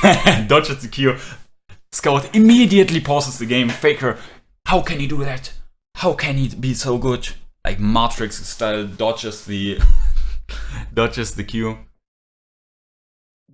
Dodges the Q. Scout immediately pauses the game. Faker, how can he do that? How can he be so good? Like Matrix style, dodges the Q.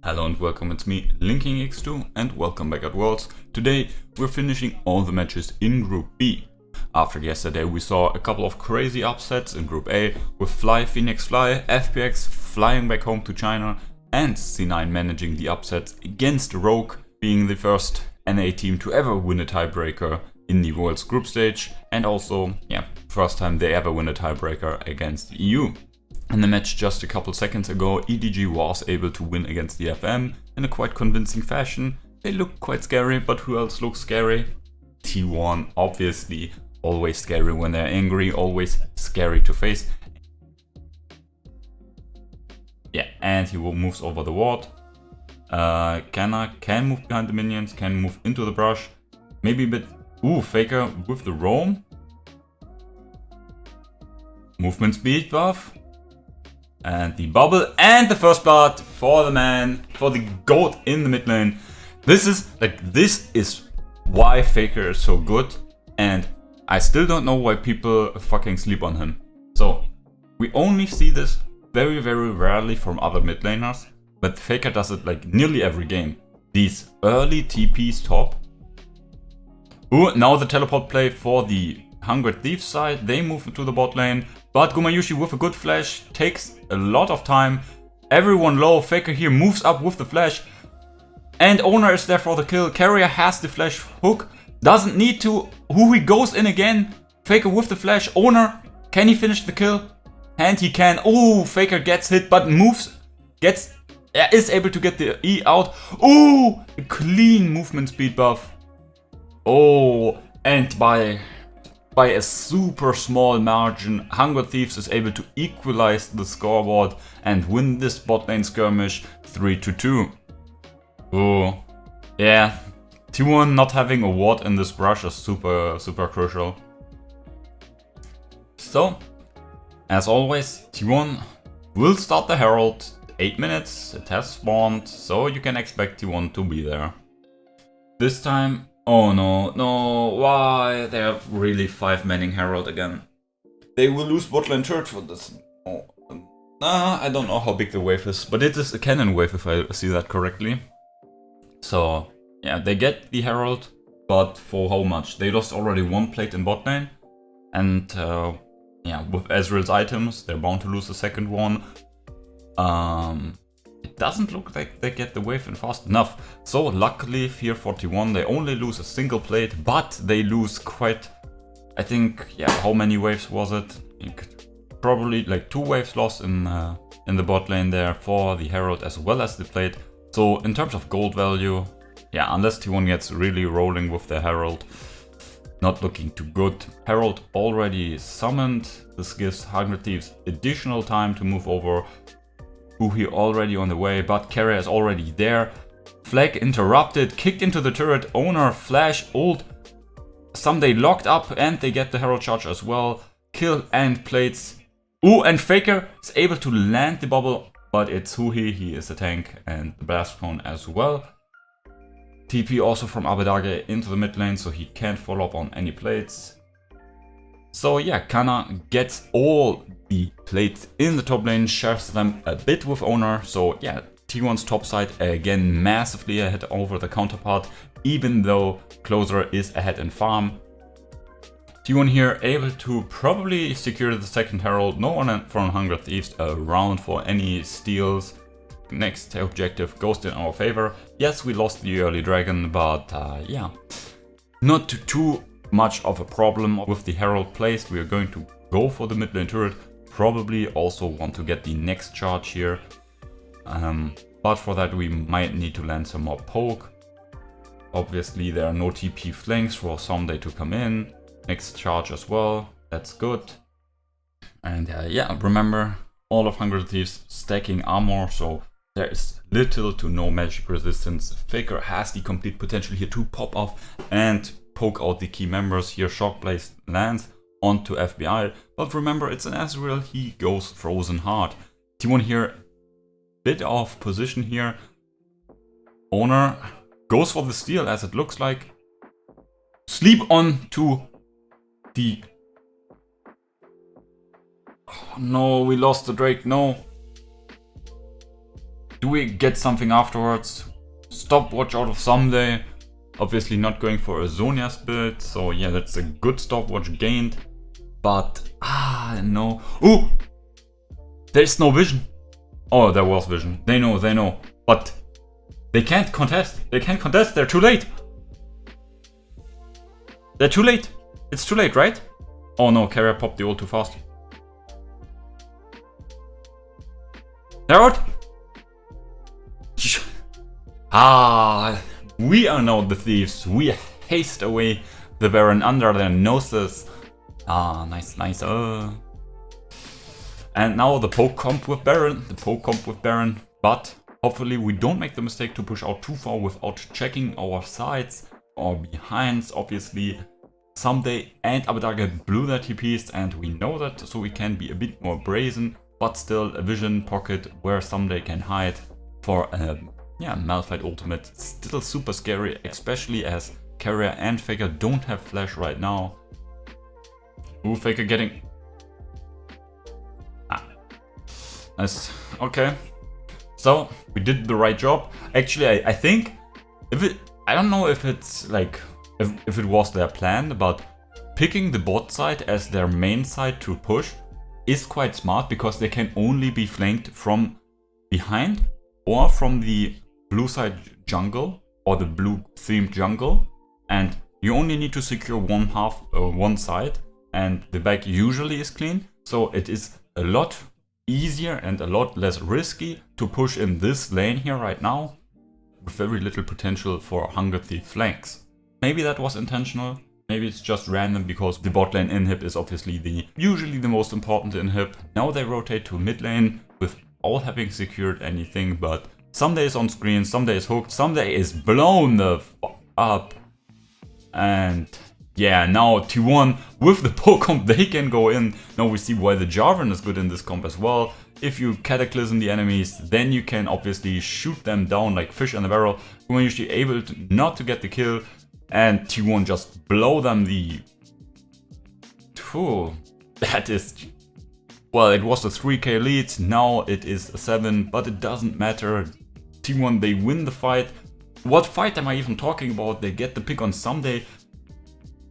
Hello and welcome, it's me, Linking X2, and welcome back at Worlds. Today we're finishing all the matches in Group B. After yesterday we saw a couple of crazy upsets in Group A, with Fly, Phoenix Fly, FPX flying back home to China, and C9 managing the upsets against Rogue, being the first NA team to ever win a tiebreaker in the Worlds group stage, and also, first time they ever win a tiebreaker against the EU. In the match just a couple seconds ago, EDG was able to win against DFM in a quite convincing fashion. They look quite scary, but who else looks scary? T1, obviously, always scary when they're angry, always scary to face. Yeah, and he moves over the ward. Canna can move behind the minions, can move into the brush. Maybe a bit... Ooh, Faker with the roam. Movement speed buff. And the bubble and the first blood for the man, for the GOAT in the mid lane. This is why Faker is so good, and I still don't know why people fucking sleep on him. So we only see this very, very rarely from other mid laners, but Faker does it like nearly every game. These early TPs top. Ooh, now the teleport play for the Hungry Thief side. They move into the bot lane. But Gumayusi with a good flash takes a lot of time. Everyone low. Faker here moves up with the flash. And Oner is there for the kill. Keria has the flash hook. Doesn't need to. He goes in again. Faker with the flash. Oner, can he finish the kill? And he can. Ooh, Faker gets hit but moves. Is able to get the E out. Ooh, a clean movement speed buff. Oh, and by a super small margin, Hunger Thieves is able to equalize the scoreboard and win this bot lane skirmish 3-2. Oh, yeah. T1 not having a ward in this brush is super crucial. So, as always, T1 will start the Herald. 8 minutes, it has spawned, so you can expect T1 to be there. This time, oh no, why? They're really 5-manning Herald again. They will lose botlane turret for this. Oh, I don't know how big the wave is, but it is a cannon wave if I see that correctly. So, yeah, they get the Herald, but for how much? They lost already 1 plate in botlane, and with Ezreal's items, they're bound to lose the second one. It doesn't look like they get the wave in fast enough. So luckily here for T1 they only lose a single plate, but they lose quite, I think, how many waves was it? Probably like 2 waves lost in the bot lane there for the Herald as well as the plate. So in terms of gold value, unless T1 gets really rolling with the Herald, not looking too good. Herald already summoned. This gives Hungry Thieves additional time to move over. He already on the way, but Keria is already there. Flag interrupted, kicked into the turret, Oner, flash, ult. Someday locked up, and they get the Herald charge as well. Kill and plates. Ooh, and Faker is able to land the bubble, but it's he is a tank, and the blast cone as well. TP also from Abedage into the mid lane, so he can't follow up on any plates. So Canna gets all the plates in the top lane, shares them a bit with Oner. So T1's top side again massively ahead over the counterpart, even though Closer is ahead in farm. T1 here able to probably secure the second Herald. No one from Hungry Thieves around for any steals. Next objective goes in our favor. Yes, we lost the early dragon, but not too much of a problem with the Herald placed. We are going to go for the mid lane turret. Probably also want to get the next charge here. But for that we might need to land some more poke. Obviously there are no TP flanks for someday to come in. Next charge as well. That's good. And remember, all of Hungry Thieves stacking armor, so there is little to no magic resistance. Faker has the complete potential here to pop off and poke out the key members. Here Shock Blaze lands onto FBI, but remember it's an Ezreal, he goes frozen hard. T1 here, bit off position here. Oner goes for the steal, as it looks like. Sleep on to the... Oh, no, we lost the Drake, no. Do we get something afterwards? Stopwatch out of Someday. Obviously not going for a Zonia's build, so yeah, that's a good stopwatch gained. But, no. Ooh! There's no vision. Oh, there was vision. They know. But they can't contest. They're too late. They're too late. It's too late, right? Oh no, Keria popped the ult too fast. They're out. We are now the thieves. We haste away the Baron under their noses. Nice. And now the poke comp with Baron. But hopefully we don't make the mistake to push out too far without checking our sides or behinds. Obviously, Someday and Abadage blew their TPs, and we know that, so we can be a bit more brazen. But still, a vision pocket where Someday can hide for Malphite ultimate. Still super scary, especially as Keria and Faker don't have flash right now. Ooh, Faker getting... Nice. Okay. So, we did the right job. Actually, I think... I don't know if it's like... If it was their plan, but picking the bot side as their main side to push is quite smart, because they can only be flanked from behind or from the blue side jungle or the blue themed jungle, and you only need to secure one side, and the back usually is clean, so it is a lot easier and a lot less risky to push in this lane here right now, with very little potential for Hunger Thief flanks. Maybe that was intentional, maybe it's just random, because the bot lane inhib is obviously usually the most important inhib. Now they rotate to mid lane without having secured anything, but Someday is on screen, Someday is hooked, Someday is blown the f up. And yeah, now T1 with the poke comp, they can go in. Now we see why the Jarvan is good in this comp as well. If you cataclysm the enemies, then you can obviously shoot them down like fish in a barrel. We're usually able to not to get the kill, and T1 just blow them the... That is... Well, it was a 3k lead, now it is a 7, but it doesn't matter. T1, they win the fight. What fight am I even talking about? They get the pick on Someday.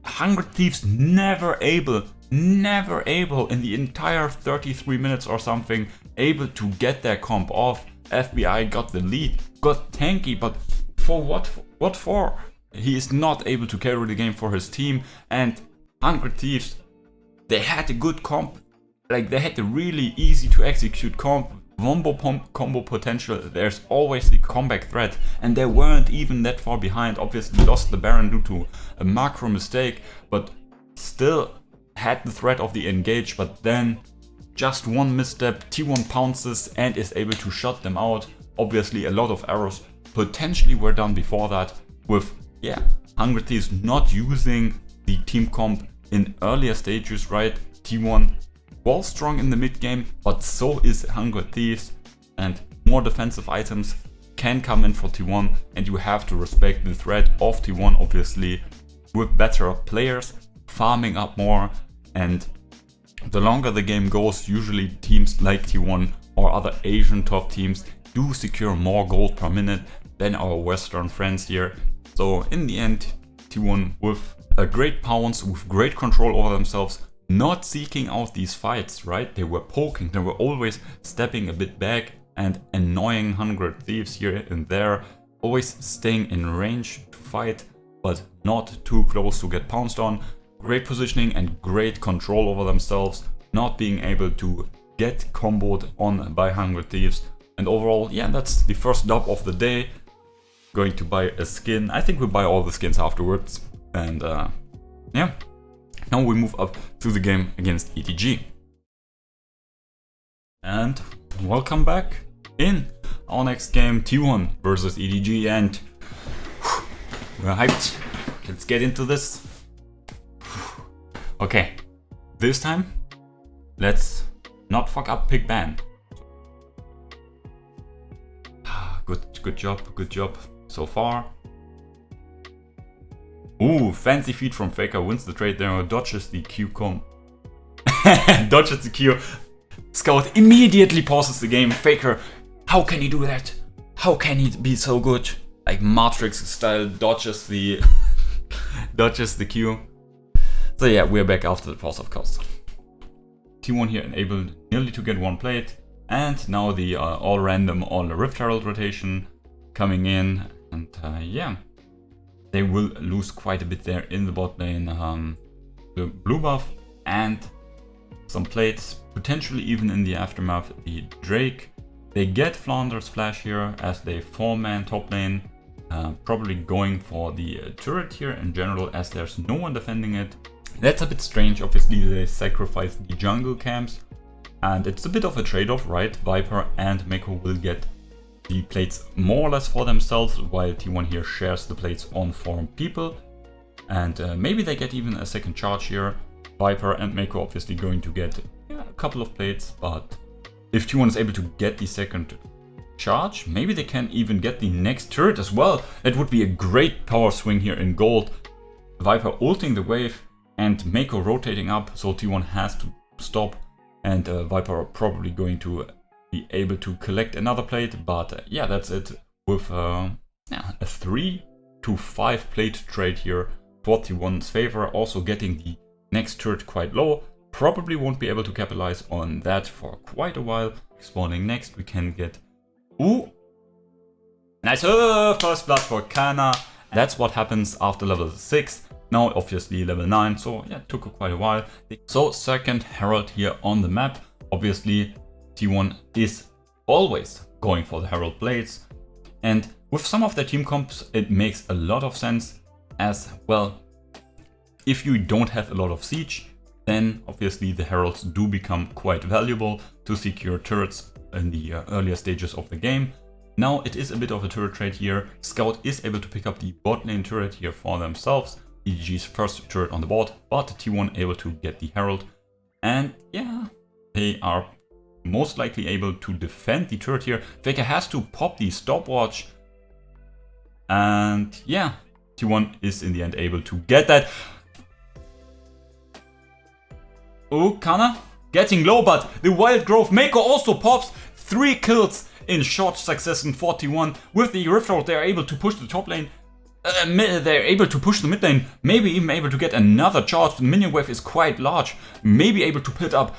Hunger Thieves never able in the entire 33 minutes or something, able to get their comp off. FBI got the lead, got tanky, but for what? What for? He is not able to carry the game for his team, and Hunger Thieves, they had a good comp. Like, they had a really easy to execute comp, wombo combo potential. There's always the comeback threat, and they weren't even that far behind. Obviously lost the Baron due to a macro mistake, but still had the threat of the engage. But then just one misstep, T1 pounces and is able to shut them out. Obviously a lot of arrows potentially were done before that, with Hunger Thieves not using the team comp in earlier stages, right? T1 was strong in the mid game, but so is Hunger Thieves, and more defensive items can come in for T1, and you have to respect the threat of T1, obviously, with better players, farming up more, and the longer the game goes, usually teams like T1 or other Asian top teams do secure more gold per minute than our Western friends here. So in the end, T1 with a great pounce, with great control over themselves, not seeking out these fights, right? They were poking, they were always stepping a bit back and annoying Hunger Thieves here and there, always staying in range to fight, but not too close to get pounced on. Great positioning and great control over themselves, not being able to get comboed on by Hunger Thieves. And overall, that's the first dub of the day. Going to buy a skin. I think we'll buy all the skins afterwards. And now we move up to the game against EDG. And welcome back in our next game, T1 versus EDG, and we're hyped. Let's get into this. Okay, this time, let's not fuck up pick ban. Good job. so far. Ooh, fancy feed from Faker, wins the trade there, dodges the Q comp. Dodges the Q. Scout immediately pauses the game. Faker, how can he do that? How can he be so good? Like Matrix style, dodges the dodges the Q. So yeah, we're back after the pause, of course. T1 here enabled nearly to get one plate, and now the all random, all Rift Herald rotation coming in, and yeah, they will lose quite a bit there in the bot lane. The blue buff and some plates, potentially even in the aftermath, the Drake. They get Flanders Flash here as they 4-man top lane, probably going for the turret here in general as there's no one defending it. That's a bit strange. Obviously they sacrifice the jungle camps and it's a bit of a trade-off, right? Viper and Mako will get the plates more or less for themselves, while T1 here shares the plates on 4 people. And maybe they get even a second charge here. Viper and Mako obviously going to get a couple of plates, but if T1 is able to get the second charge, maybe they can even get the next turret as well. That would be a great power swing here in gold. Viper ulting the wave and Mako rotating up, so T1 has to stop, and Viper are probably going to be able to collect another plate, but yeah, that's it with a 3 to 5 plate trade here for T1's favor. Also getting the next turret quite low, probably won't be able to capitalize on that for quite a while. Spawning next, we can get nice first blood for Kana. That's what happens after level 6. Now obviously level 9, so yeah, it took quite a while. So second Herald here on the map. Obviously T1 is always going for the Herald Blades, and with some of their team comps it makes a lot of sense as well. If you don't have a lot of siege, then obviously the Heralds do become quite valuable to secure turrets in the earlier stages of the game. Now it is a bit of a turret trade here. Scout is able to pick up the bot lane turret here for themselves. EDG's first turret on the board, but T1 able to get the Herald. And yeah, they are most likely able to defend the turret here. Faker has to pop the stopwatch. And yeah, T1 is in the end able to get that. Oh, Kana getting low, but the Wild Growth Mako also pops 3 kills in short succession for T1. With the Rift Herald, they are able to push the top lane. They're able to push the mid lane, maybe even able to get another charge. The minion wave is quite large, maybe able to put up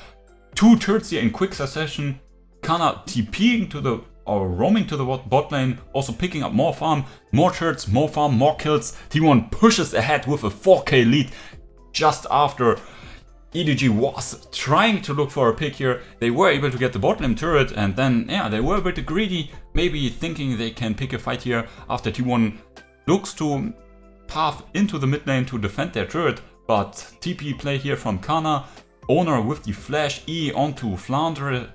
2 turrets here in quick succession. Kana TPing to the, or roaming to the bot lane, also picking up more farm, more turrets, more farm, more kills. T1 pushes ahead with a 4k lead just after EDG was trying to look for a pick here. They were able to get the bot lane turret, and then yeah, they were a bit greedy, maybe thinking they can pick a fight here after T1 looks to path into the mid lane to defend their turret. But TP play here from Kana, Oner with the flash E onto Flandre,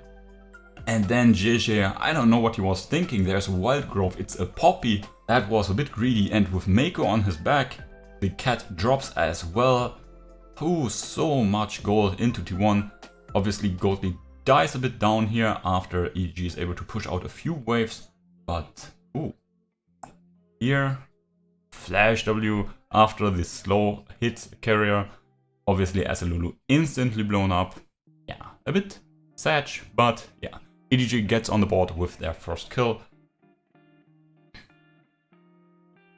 and then JJ, I don't know what he was thinking. There's a Wild Growth, it's a Poppy. That was a bit greedy, and with Mako on his back, the cat drops as well. Ooh, so much gold into T1. Obviously Goldly dies a bit down here after EDG is able to push out a few waves, but ooh, here Flash W after the slow hit carrier. Obviously as a Lulu instantly blown up. Yeah, a bit sad, but yeah, EDG gets on the board with their first kill.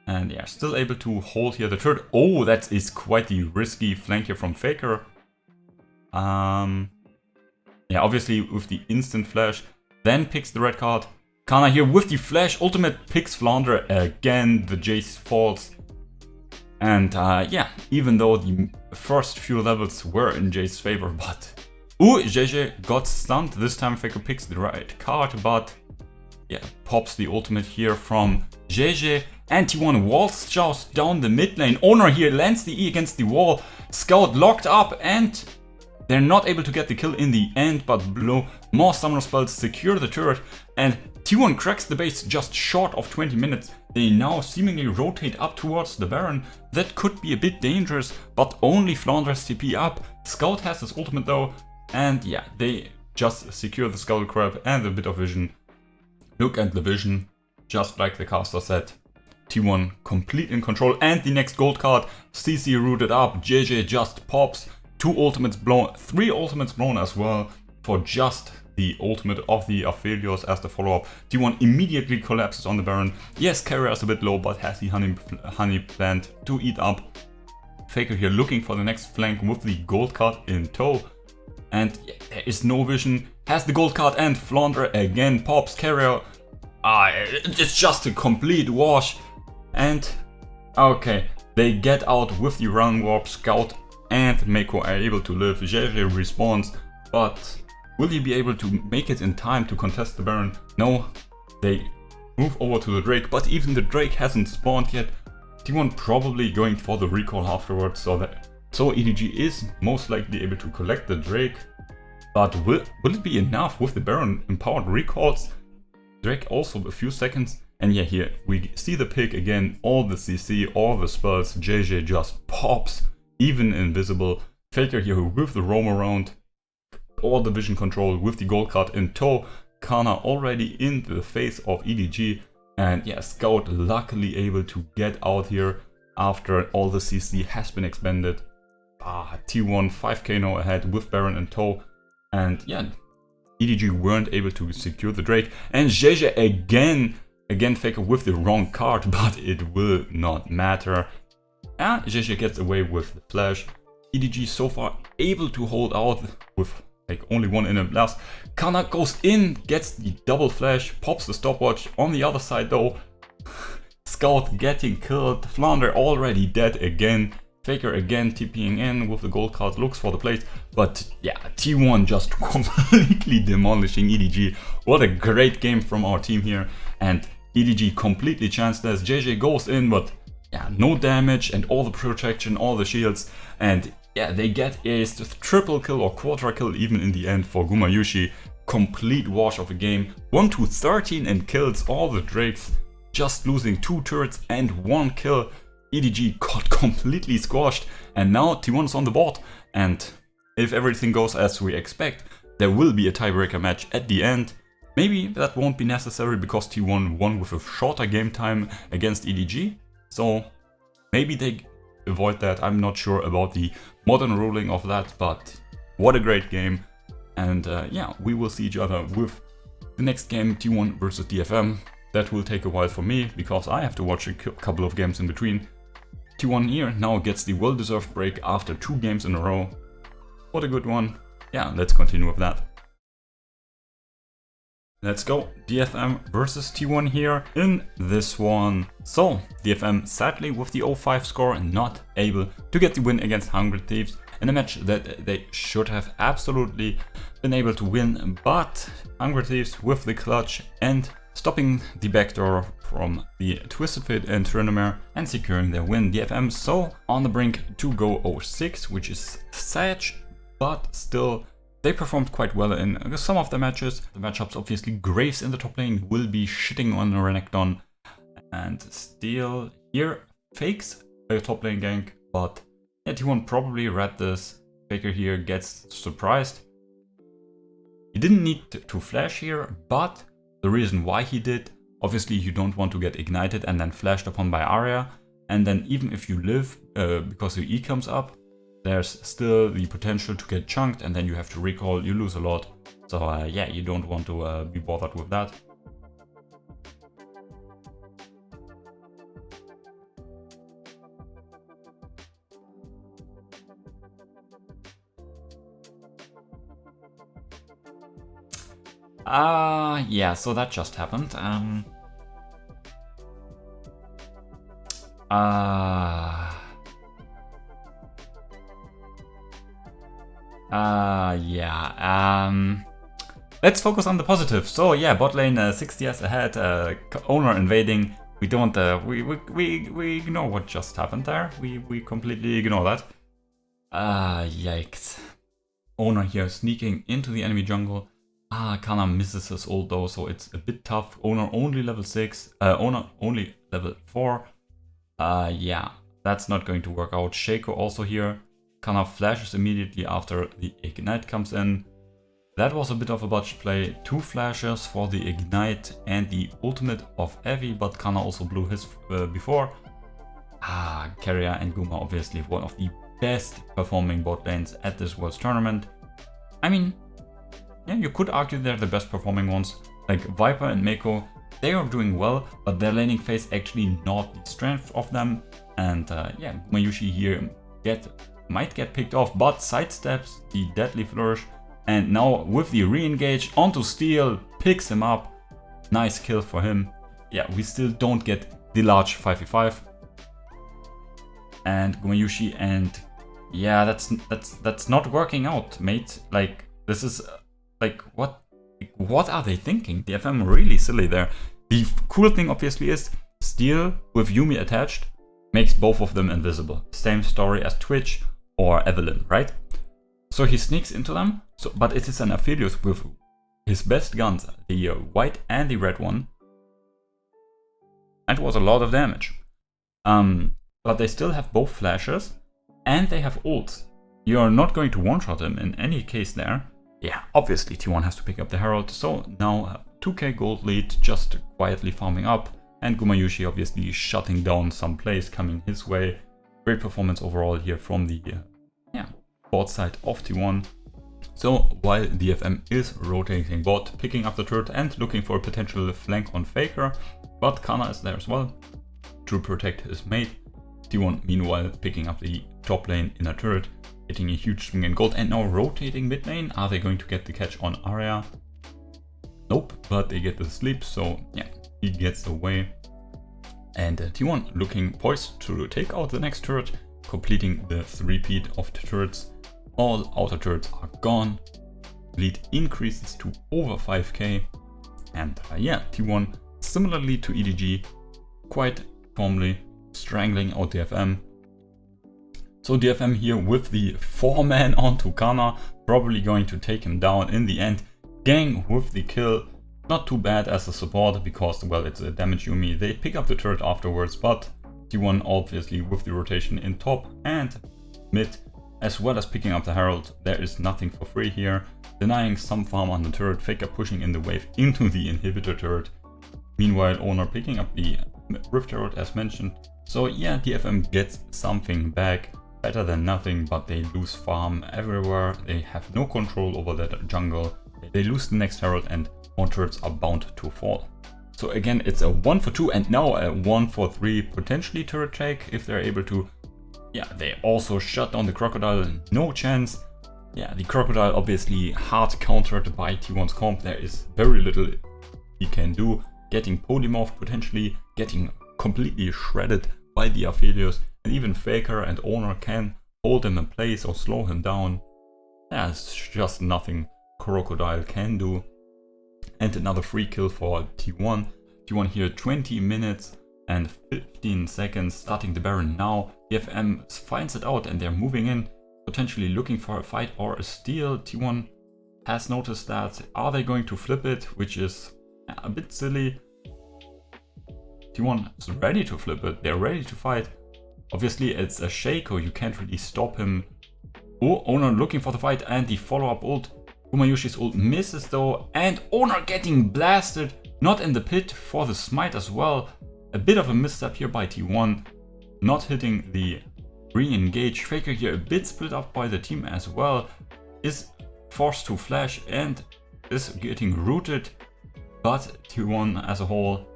And yeah, still able to hold here the turret. Oh, that is quite the risky flank here from Faker. Yeah, obviously with the instant flash, then picks the red card. Kana here with the flash ultimate picks Flandre again. The Jace falls. And yeah, even though the first few levels were in Jace's favor, but ooh, JJ got stunned. This time Faker picks the right card, but yeah, pops the ultimate here from JJ. And T1 walls just down the mid lane. Oner here lands the E against the wall. Scout locked up, and they're not able to get the kill in the end, but blow more summoner spells secure the turret, and T1 cracks the base just short of 20 minutes. They now seemingly rotate up towards the Baron. That could be a bit dangerous, but only Flanders TP up. Scout has his ultimate though, and yeah, they just secure the Skull Crab and a bit of vision. Look at the vision, just like the caster said. T1 complete in control, and the next gold card, CC rooted up, JJ just pops, 2 ultimates blown, 3 ultimates blown as well, for just the ultimate of the Aphelios as the follow-up. T1 immediately collapses on the Baron. Yes, Keria is a bit low, but has the honey plant to eat up. Faker here looking for the next flank with the gold card in tow. And yeah, there is no vision. Has the gold card, and Flounder again pops. Keria, it's just a complete wash. And okay, they get out with the run warp. Scout and Mako are able to live. JJ respawns, but will he be able to make it in time to contest the Baron? No, they move over to the Drake, but even the Drake hasn't spawned yet. T1 probably going for the recall afterwards, so EDG is most likely able to collect the Drake. But will it be enough with the Baron empowered recalls? Drake also a few seconds, and yeah, here we see the pick again, all the CC, all the spells, JJ just pops, even invisible. Faker here with the roam around, all the vision control with the gold card in tow. Kana already in the face of EDG, and yeah, Scout luckily able to get out here after all the CC has been expended. T1 5k now ahead with Baron in tow, and yeah, EDG weren't able to secure the Drake, and JJ again Faker with the wrong card, but it will not matter. JJ gets away with the flash. EDG so far able to hold out with like only one in him last. Kana goes in, gets the double flash, pops the stopwatch. On the other side though, Scout getting killed, Flounder already dead again. Faker again TPing in with the gold card, looks for the plate, but yeah, T1 just completely demolishing EDG. What a great game from our team here, and EDG completely chanceless. JJ goes in, but yeah, no damage and all the protection, all the shields, and yeah, they get a triple kill or quadra kill even in the end for Gumayusi. Complete wash of a game. 1-13 in kills, all the Drakes just losing 2 turrets and 1 kill. EDG got completely squashed, and now T1 is on the board. And if everything goes as we expect, there will be a tiebreaker match at the end. Maybe that won't be necessary because T1 won with a shorter game time against EDG. So maybe they avoid that. I'm not sure about the modern ruling of that, but what a great game. And yeah, we will see each other with the next game, T1 versus DFM. That will take a while for me because I have to watch a couple of games in between. T1 here now gets the well-deserved break after 2 games in a row. What a good one. Yeah, let's continue with that. Let's go, DFM versus T1 here in this one. So, DFM sadly with the 0-5 score not able to get the win against Hungry Thieves in a match that they should have absolutely been able to win, but Hungry Thieves with the clutch and stopping the backdoor from the Twisted Fate and Trinomere and securing their win. DFM so on the brink to go 0-6, which is sad, but still they performed quite well in some of the matches. The matchups, obviously, Graves in the top lane will be shitting on Renekton. And still here, fakes a top lane gank, but yeah, T1 probably read this. Faker here gets surprised. He didn't need to flash here, but the reason why he did, obviously you don't want to get ignited and then flashed upon by Arya. And then even if you live, because your E comes up, there's still the potential to get chunked, and then you have to recall, you lose a lot. So yeah, you don't want to be bothered with that. Yeah, so that just happened. Let's focus on the positive. So yeah, bot lane 60s ahead, owner invading. We don't we ignore what just happened there. We completely ignore that. Yikes. Owner here sneaking into the enemy jungle. Kana misses his ult though, so it's a bit tough. Owner only level 6, owner only level 4. Yeah, that's not going to work out. Shaco also here. Kana flashes immediately after the ignite comes in. that was a bit of a botched play. 2 flashes for the Ignite and the ultimate of Heavy, but Canna also blew his before. Keria and Guma obviously one of the best performing bot lanes at this Worlds tournament. I mean, yeah, you could argue they're the best performing ones. Like Viper and Mako, they are doing well, but their laning phase actually not the strength of them. And yeah, Gumayusi here might get picked off, but sidesteps the deadly flourish. And now with the re-engage onto Steel, picks him up. Nice kill for him. Yeah, we still don't get the large 5v5. And Gumayusi and yeah, that's not working out, mate. Like this is like what are they thinking? DFM really silly there. The cool thing obviously is Steel with Yuumi attached makes both of them invisible. Same story as Twitch or Evelyn, right? So he sneaks into them, but it is an Aphelios with his best guns, the white and the red one. And it was a lot of damage. But they still have both flashes and they have ults. You are not going to one-shot him in any case there. Yeah, obviously T1 has to pick up the Herald, so now 2k gold lead just quietly farming up, and Gumayusi obviously shutting down some plays coming his way. Great performance overall here from the bot side of T1. So while DFM is rotating bot, picking up the turret and looking for a potential flank on Faker, but Canna is there as well to protect his mate. T1 meanwhile picking up the top lane in a turret, getting a huge swing in gold, and now rotating mid lane. Are they going to get the catch on Arya? Nope, but they get the sleep, so yeah, he gets away. And T1 looking poised to take out the next turret, completing the 3-peat of the turrets. All outer turrets are gone. Lead increases to over 5k. And yeah, T1 similarly to EDG, quite calmly strangling out DFM. So DFM here with the 4-man onto Canna, probably going to take him down in the end. Gang with the kill, not too bad as a support because, well, it's a damage Yuumi. They pick up the turret afterwards, but T1 obviously with the rotation in top and mid, as well as picking up the Herald. There is nothing for free here. Denying some farm on the turret, Faker pushing in the wave into the inhibitor turret. Meanwhile, Owner picking up the Rift turret as mentioned. So yeah, DFM gets something back. Better than nothing, but they lose farm everywhere. They have no control over that jungle. They lose the next Herald and more turrets are bound to fall. So again, it's a 1 for 2 and now a 1 for 3 potentially turret take if they're able to. Yeah, they also shut down the Crocodile, no chance. Yeah, the Crocodile obviously hard countered by T1's comp. There is very little he can do. Getting polymorphed potentially, getting completely shredded by the Aphelios. And even Faker and Owner can hold him in place or slow him down. There's just nothing Crocodile can do. And another free kill for T1. T1 here 20 minutes and 15 seconds starting the Baron now. DFM finds it out and they're moving in, potentially looking for a fight or a steal. T1 has noticed that. Are they going to flip it? Which is a bit silly. T1 is ready to flip it. They're ready to fight. Obviously it's a Shaco, you can't really stop him. Oh, Owner looking for the fight and the follow-up ult. Gumayusi's ult misses though, and Owner getting blasted, not in the pit for the smite as well. A bit of a misstep here by T1, not hitting the re-engage. Faker here a bit split up by the team as well, is forced to flash and is getting rooted, but T1 as a whole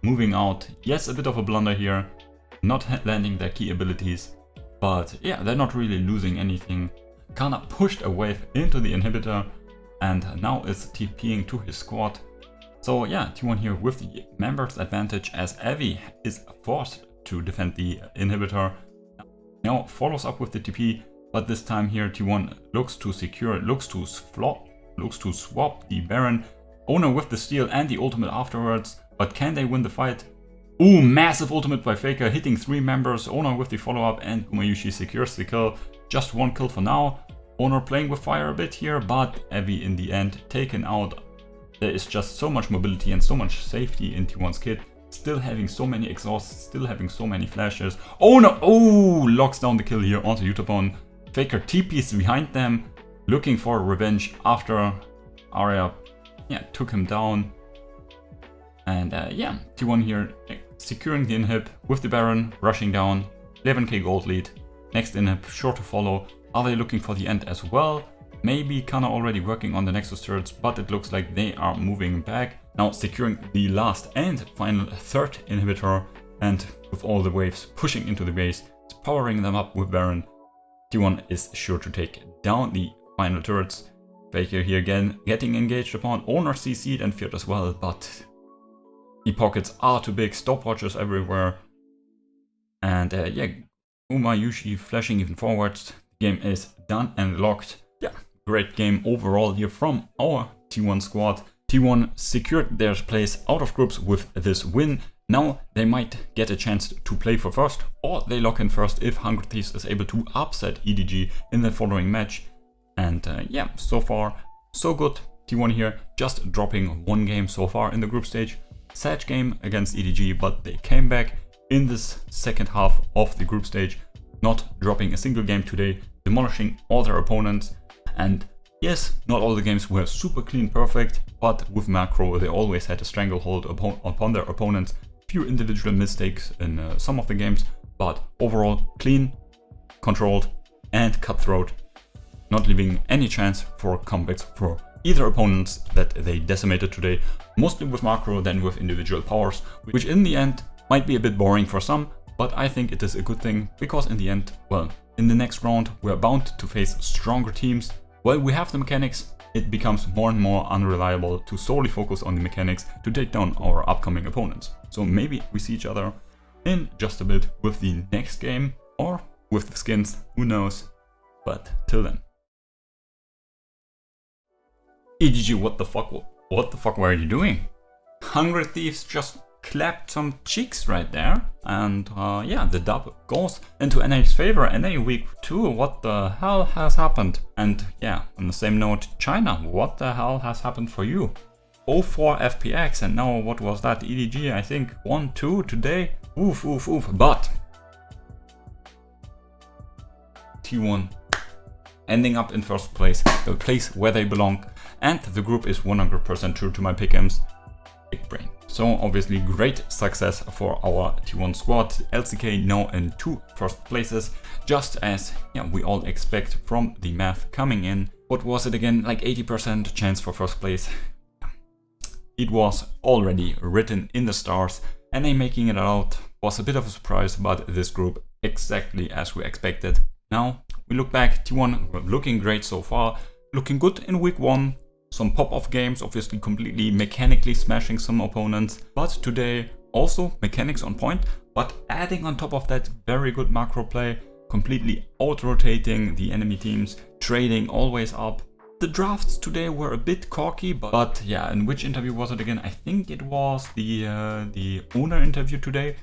moving out. Yes, a bit of a blunder here, not landing their key abilities, but yeah, they're not really losing anything. Canna pushed a wave into the inhibitor and now is TPing to his squad. So yeah, T1 here with the members advantage as Evi is forced to defend the inhibitor. Now follows up with the TP, but this time here T1 looks to secure, looks to swap the Baron. Owner with the steal and the ultimate afterwards, but can they win the fight? Ooh, massive ultimate by Faker, hitting 3 members. Owner with the follow-up and Gumayusi secures the kill. Just 1 kill for now. Owner playing with fire a bit here, but Evi in the end taken out. There is just so much mobility and so much safety in T1's kit. Still having so many exhausts, still having so many flashes. Owner, oh, locks down the kill here onto Utapon. Faker TPs behind them. looking for revenge after Arya took him down. And T1 here securing the inhib with the Baron, rushing down, 11k gold lead. Next inhib sure to follow. Are they looking for the end as well? Maybe Canna already working on the Nexus turrets, but it looks like they are moving back. Now securing the last and final third inhibitor, and with all the waves pushing into the base, powering them up with Baron, T1 is sure to take down the final turrets. Faker here again getting engaged upon. Oners CC'd and feared as well, but the pockets are too big, stopwatches everywhere. And Gumayusi flashing even forwards. The game is done and locked. Yeah, great game overall here from our T1 squad. T1 secured their place out of groups with this win. Now they might get a chance to play for first, or they lock in first if Hungry Thieves is able to upset EDG in the following match. And so far so good. T1 here just dropping one game so far in the group stage. Sad game against EDG, but they came back in this second half of the group stage, not dropping a single game today, demolishing all their opponents. And yes, not all the games were super clean perfect, but with macro they always had a stranglehold upon their opponents. Few individual mistakes in some of the games, but overall clean, controlled and cutthroat, not leaving any chance for comebacks for either opponents that they decimated today, mostly with macro than with individual powers, which in the end might be a bit boring for some, but I think it is a good thing, because in the end, well, in the next round we're bound to face stronger teams. While we have the mechanics, it becomes more and more unreliable to solely focus on the mechanics to take down our upcoming opponents. So maybe we see each other in just a bit with the next game, or with the skins, who knows, but till then. EDG, what the fuck were you doing? Hungry Thieves just clapped some cheeks right there, and the dub goes into NA's favor. NA week 2, what the hell has happened? And on the same note, China, what the hell has happened for you? 0-4 FPX, and now what was that? EDG, I think 1-2 today. Oof. But T1 ending up in first place, the place where they belong, and the group is 100% true to my pick'ems. Big brain. So obviously great success for our T1 squad. LCK now in 2 first places, just as we all expect from the math coming in. What was it again? Like 80% chance for first place. It was already written in the stars, and they making it out was a bit of a surprise, but this group exactly as we expected. Now we look back, T1 looking great so far, looking good in week 1. Some pop-off games, obviously completely mechanically smashing some opponents, but today also mechanics on point, but adding on top of that very good macro play, completely out-rotating the enemy teams, trading always up. The drafts today were a bit cocky, but in which interview was it again? I think it was the owner interview today,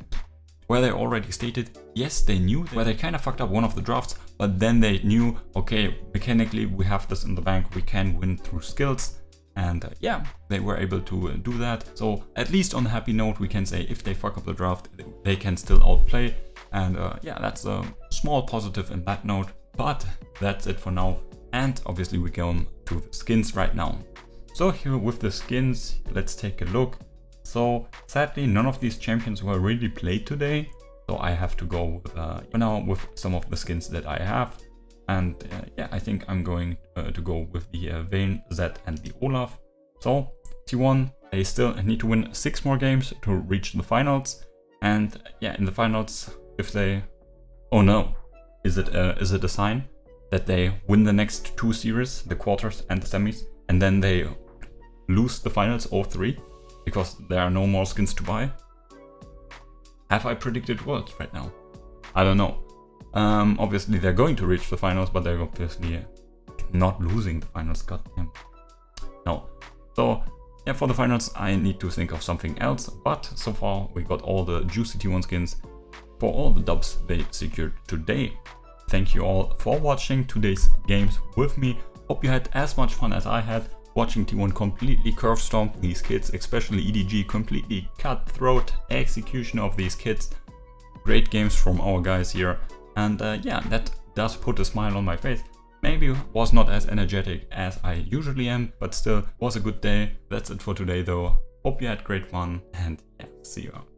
where they already stated, yes, they knew where they kind of fucked up one of the drafts, but then they knew, okay, mechanically we have this in the bank, we can win through skills, and they were able to do that. So at least on a happy note, we can say if they fuck up the draft, they can still outplay, and that's a small positive in that note. But that's it for now, and obviously we go on to the skins right now. So here with the skins, let's take a look. So sadly, none of these champions were really played today, so I have to go with, now with some of the skins that I have. And I think I'm going to go with the Vayne, Zed and the Olaf. So T1, they still need to win 6 more games to reach the finals. And in the finals, if they... Oh no, is it a sign that they win the next 2 series, the quarters and the semis, and then they lose the finals 0-3? Because there are no more skins to buy? Have I predicted worlds right now? I don't know. Obviously they're going to reach the finals, but they're obviously not losing the finals, goddamn. No. So for the finals I need to think of something else, but so far we got all the juicy T1 skins for all the dubs they secured today. Thank you all for watching today's games with me. Hope you had as much fun as I had. Watching T1 completely curve stomp these kids, especially EDG, completely cutthroat execution of these kids. Great games from our guys here, and that does put a smile on my face. Maybe was not as energetic as I usually am, but still was a good day. That's it for today though. Hope you had great fun, and yeah, see you out.